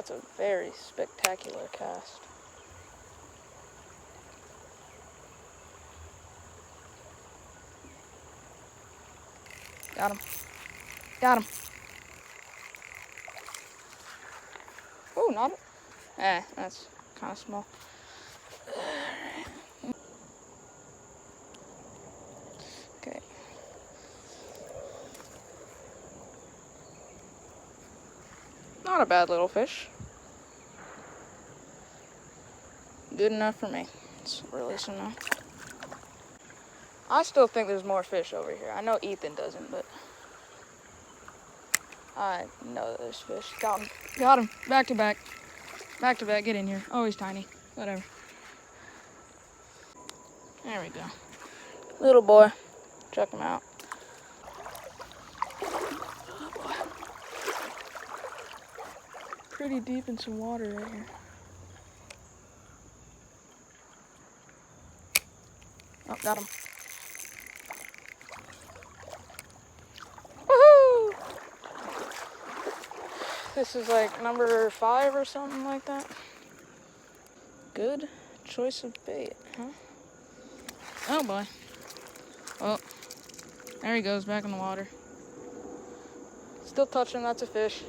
That's a very spectacular cast. Got him. Got him. Oh, not it. That's kind of small. Okay. Not a bad little fish. Good enough for me. Let's release him now. I still think there's more fish over here. I know Ethan doesn't, but I know there's fish. Got him. Got him. Back to back. Back to back. Get in here. Oh, he's tiny. Whatever. There we go. Little boy. Check him out. Oh, boy. Pretty deep in some water right here. Oh, got him. Woohoo! This is like number 5 or something like that. Good choice of bait, huh? Oh boy. Oh, there he goes back in the water. Still touching, that's a fish.